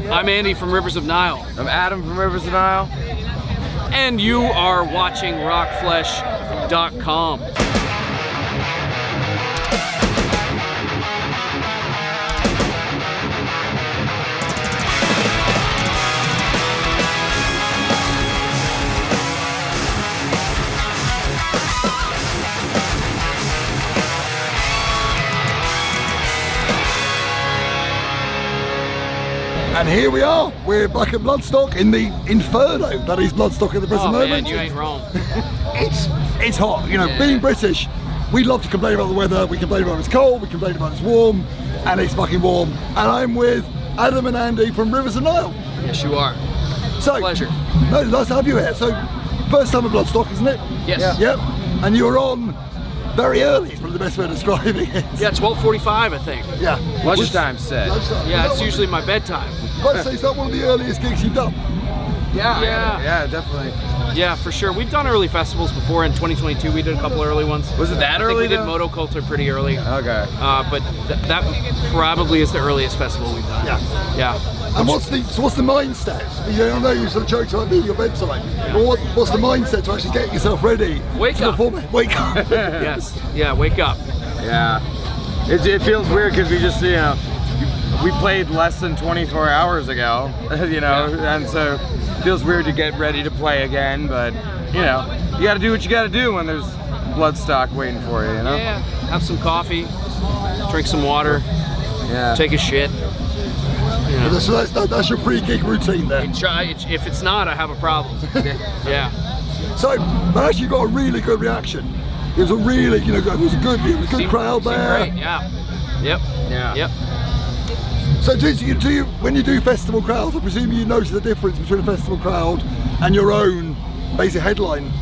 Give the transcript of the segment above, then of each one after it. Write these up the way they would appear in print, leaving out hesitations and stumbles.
I'm Andy from Rivers of Nihil. I'm Adam from Rivers of Nihil. And you are watching rockflesh.com. And here we are, we're back at Bloodstock in the Inferno that is Bloodstock at the present moment. Man, you ain't wrong. It's hot, you know, being British, we love to complain about the weather, we complain about it's cold, we complain about it's warm, and it's fucking warm. And I'm with Adam and Andy from Rivers of Nihil. Yes, you are. So, pleasure. No, nice to have you here. So, first time at Bloodstock, isn't it? Yes. Yep. And you were on very early, is probably the best way of describing it. Yeah, 12:45, I think. Yeah. Lunchtime set. Yeah, it's usually my bedtime. Let's say, is that one of the earliest gigs you've done? Yeah, definitely. Yeah, for sure. We've done early festivals before. In 2022, we did a couple early ones. Was it that early? I think we did Motoculture pretty early. Okay. But that probably is the earliest festival we've done. Yeah. And what's the mindset? I know you sort of joked about being your bedside, but what's the mindset to actually get yourself ready? Wake up. Wake up. Yes. Yeah. Wake up. Yeah. It feels weird because we just we played less than 24 hours ago, and so it feels weird to get ready to play again. But you got to do what you got to do when there's Bloodstock waiting for you. Yeah. Have some coffee, drink some water, take a shit. So that's your pre-gig routine then? If it's not, I have a problem. Yeah. So, but actually you got a really good reaction. It was a really, it was a good crowd there. Great, yeah. Yep. Yeah. Yep. So do you, when you do festival crowds, I presume you notice the difference between a festival crowd and your own basic headline?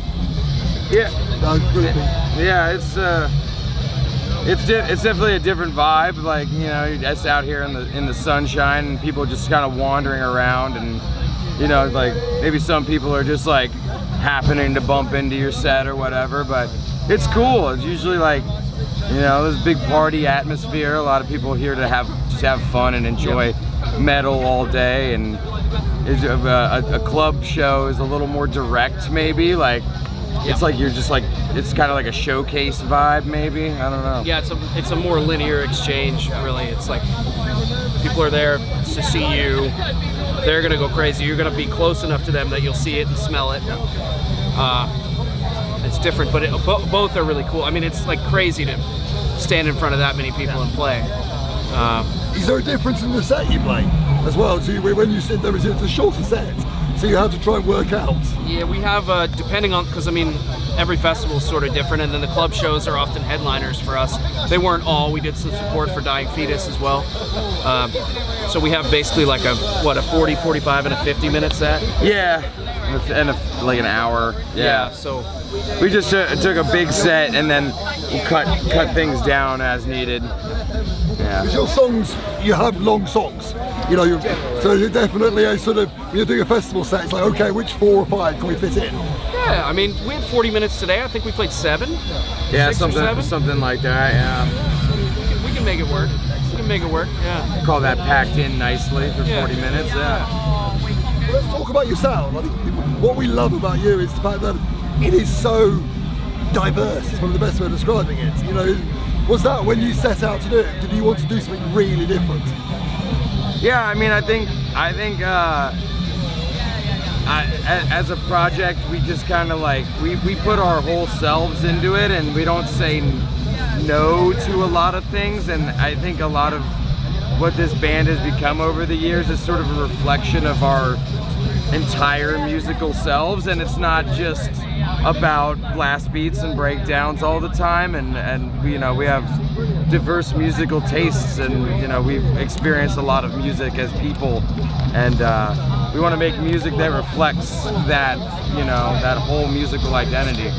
Yeah. Yeah, it's definitely a different vibe. Like it's out here in the sunshine and people just kind of wandering around, and like maybe some people are just like happening to bump into your set or whatever. But it's cool. It's usually like there's a big party atmosphere. A lot of people here to have fun and enjoy metal all day, and a club show is a little more direct, maybe like. It's like it's kind of like a showcase vibe, maybe. I don't know. Yeah, it's a more linear exchange, really. It's like people are there to see you. They're gonna go crazy. You're gonna be close enough to them that you'll see it and smell it. It's different, but both are really cool. I mean, it's like crazy to stand in front of that many people and play. Is there a difference in the set you play as well? So when you sit there, it's a shorter set. So you have to try and work out. Yeah, we have, depending on, because I mean, every festival is sort of different, and then the club shows are often headliners for us. They weren't all, we did some support for Dying Fetus as well. So we have basically like a 40, 45, and a 50-minute set. Yeah, and like an hour. Yeah, so. We just took a big set and then cut things down as needed. Yeah. Because your songs, you have long songs. So you're definitely a sort of, when you're doing a festival set, it's like, okay, which 4 or 5 can we fit in? Yeah, I mean, we had 40 minutes today. I think we played 7. Yeah, 6 or 7? something like that, yeah. We can make it work. Yeah. Call that packed in nicely for 40 minutes, yeah. Well, let's talk about your sound. I think what we love about you is the fact that it is so diverse. It's one of the best ways of describing it. Was that when you set out to do it? Did you want to do something really different? Yeah, I mean, I think as a project, we just kind of like, we put our whole selves into it, and we don't say no to a lot of things. And I think a lot of what this band has become over the years is sort of a reflection of our entire musical selves, and it's not just about blast beats and breakdowns all the time, and we have diverse musical tastes, and we've experienced a lot of music as people, and we want to make music that reflects that that whole musical identity.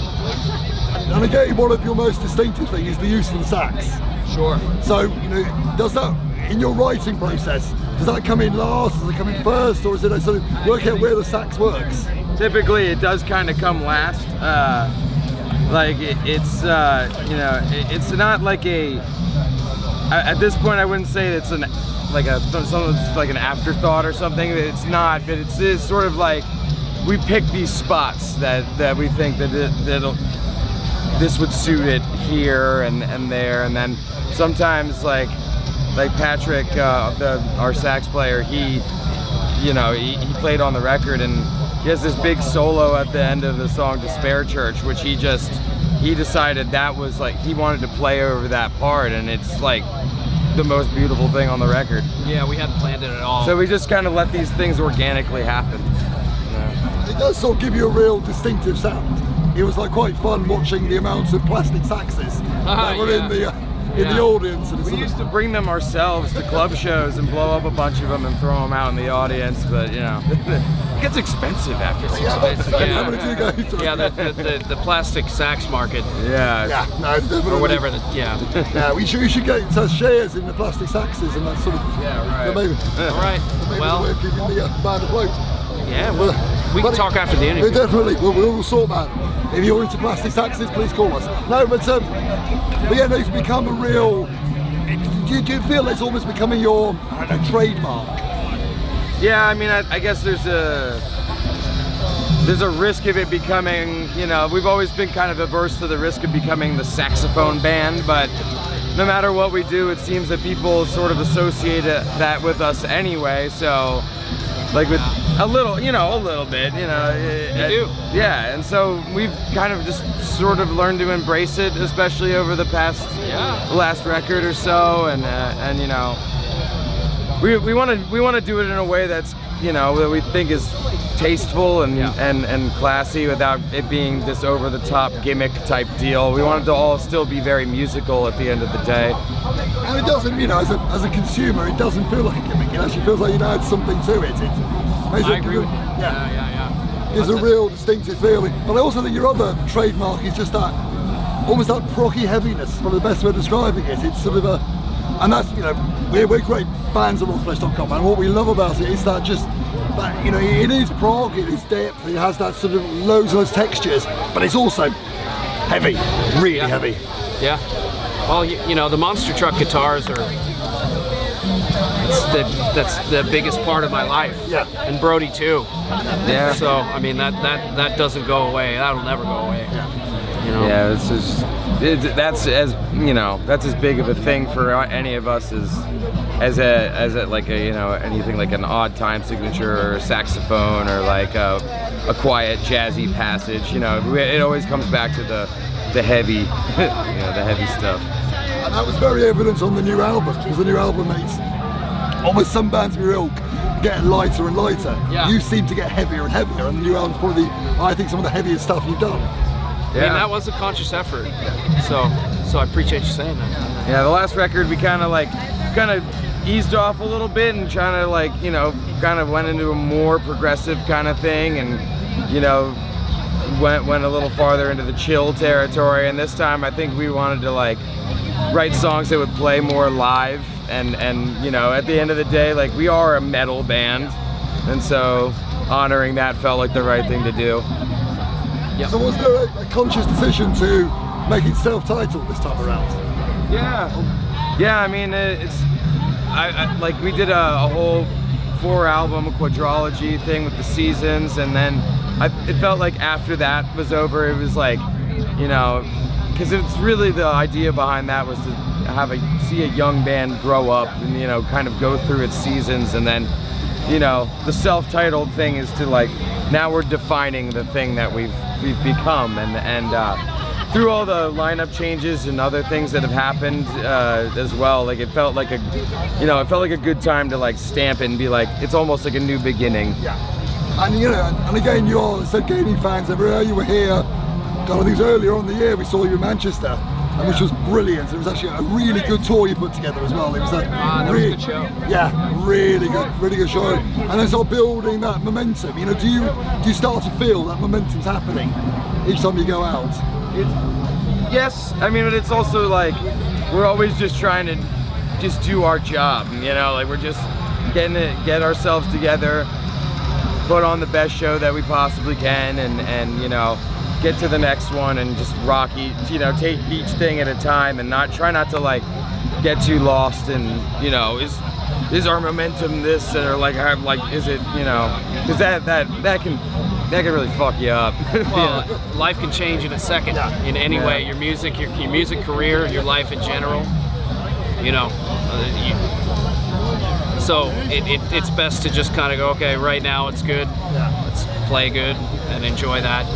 And again, one of your most distinctive things is the use of the sax. Sure. So does that, in your writing process, does that come in last, does it come in first, or is it a sort of work out where the sax works? Typically it does kind of come last. It's not like at this point I wouldn't say it's an like an afterthought or something. It's not, but it's sort of like we pick these spots that we think that this would suit it here and there, and then sometimes like Patrick, our sax player, he played on the record, and he has this big solo at the end of the song Despair Church, which he decided that was like, he wanted to play over that part, and it's like the most beautiful thing on the record. Yeah, we hadn't planned it at all. So we just kind of let these things organically happen. It does sort of give you a real distinctive sound. It was like quite fun watching the amounts of plastic saxes that were in the audience. And we used to bring them ourselves to club shows and blow up a bunch of them and throw them out in the audience, but it gets expensive after some time. How many do you go to? Yeah, the plastic sax market. Yeah. No, definitely. Or whatever. Yeah, we should get shares in the plastic saxes and that sort of. Yeah, right. Maybe, All right. maybe Well, the way of keeping the band afloat. yeah, we can talk after the Yeah, interview. definitely. We'll sort that. If you're into plastic saxes, please call us. No, but yeah, no, it's become a real. Do you feel it's almost becoming your, I don't know, trademark? Yeah, I mean, I guess there's a risk of it becoming, we've always been kind of averse to the risk of becoming the saxophone band, but no matter what we do, it seems that people sort of associate that with us anyway, so like with a little bit, You do. Yeah, and so we've kind of just sort of learned to embrace it, especially over the last record or so, and we want to do it in a way that's that we think is tasteful and classy without it being this over the top gimmick type deal. We want it to all still be very musical at the end of the day. And it doesn't, as a consumer, it doesn't feel like a gimmick. It actually feels like adds something to it. I agree with you. Yeah. There's a real distinctive feeling. But I also think your other trademark is just that, almost that proggy heaviness, is probably the best way of describing it. It's sort of and that's, we're great fans of rockflesh.com, and what we love about it is that it is prog, it is depth, it has that sort of loads of those textures, but it's also heavy, really heavy. Yeah. Well, the monster truck guitars are. That's the biggest part of my life. Yeah. And Brody too. Yeah. So I mean that doesn't go away. That'll never go away. Yeah, that's as big of a thing for any of us as anything like an odd time signature or a saxophone or like a quiet jazzy passage. It always comes back to the heavy, the heavy stuff. And that was very evident on the new album, because the new album makes almost some bands of your ilk get lighter and lighter. Yeah. You seem to get heavier and heavier, and the new album's probably, I think, some of the heaviest stuff you've done. I mean, that was a conscious effort. So I appreciate you saying that. Yeah, the last record we kind of eased off a little bit and trying to kind of went into a more progressive kind of thing, and went a little farther into the chill territory. And this time I think we wanted to write songs that would play more live, and at the end of the day, we are a metal band, and so honoring that felt like the right thing to do. Yep. So was there a conscious decision to make it self-titled this time around? Yeah, I mean, we did a whole 4-album quadrology thing with the seasons, and then it felt like after that was over, it was because it's really the idea behind that was to see a young band grow up and kind of go through its seasons, and then the self-titled thing is to now we're defining the thing that we've become, and through all the lineup changes and other things that have happened as well, it felt like a good time to stamp it and be it's almost like a new beginning. Yeah. And and again, you are so gaining fans everywhere. You were here, I think it was earlier on in the year, we saw you in Manchester, and which was brilliant. It was actually a really good tour you put together as well. It was that was a good show. Yeah, really good show. And then sort of building that momentum. Do you start to feel that momentum's happening each time you go out? Yes, I mean, but it's also we're always just trying to just do our job. We're just get ourselves together, put on the best show that we possibly can, and get to the next one and just take each thing at a time, and try not to get too lost, and is our momentum this, or like is it, you know, because that can really fuck you up. Well, life can change in a second in any way. Your music career, your life in general. You know, so it's best to just kind of go, okay, right now it's good. Let's play good and enjoy that.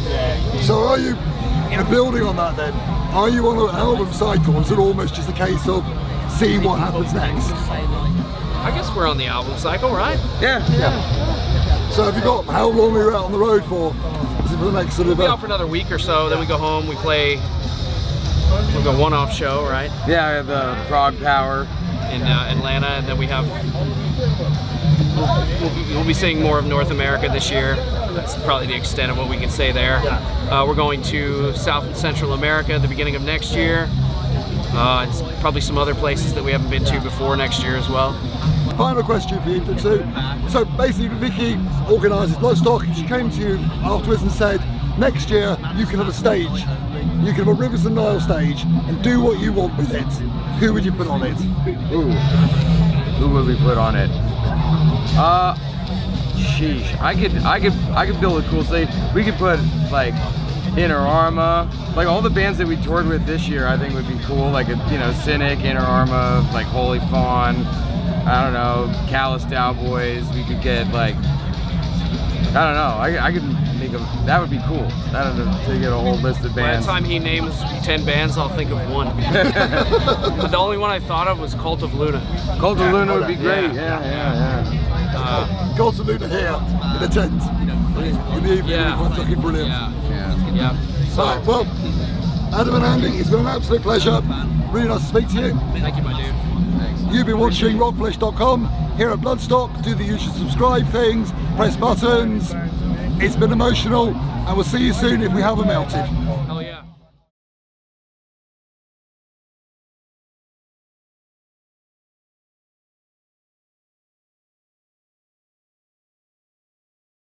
So are you, building on that then, are you on an album cycle, or is it almost just a case of seeing what happens next? I guess we're on the album cycle, right? Yeah. So have you got, how long are you out on the road for? Is it for the next sort of... We'll be out for another week or so, then we go home, we play a one-off show, right? Yeah, we have the Prog Power in Atlanta, and then we have, we'll be seeing more of North America this year. That's probably the extent of what we can say there. We're going to South and Central America at the beginning of next year. It's probably some other places that we haven't been to before next year as well. Final question for you two. So basically Vicky organises Bloodstock. She came to you afterwards and said, next year you can have a stage. You can have a Rivers of Nihil stage and do what you want with it. Who would you put on it? Ooh. Who would we put on it? Sheesh. I could build a cool stage. We could put like Inner Arma, like all the bands that we toured with this year. I think would be cool. Like Cynic, Inner Arma, like Holy Fawn. I don't know, Callous Cowboys. We could get like, I don't know. I could make that would be cool. To get a whole list of bands. By the time he names 10 bands, I'll think of one. But the only one I thought of was Cult of Luna. Cult of Luna would be great. Yeah. Cult of Luna here in the tent in the evening. It's looking brilliant. Yeah. So, well, Adam and Andy, it's been an absolute pleasure. Really nice to speak to you. Thank you, my dude. You've been watching rockflesh.com here at Bloodstock. Do the usual subscribe things, press buttons. It's been emotional, and we'll see you soon if we haven't melted.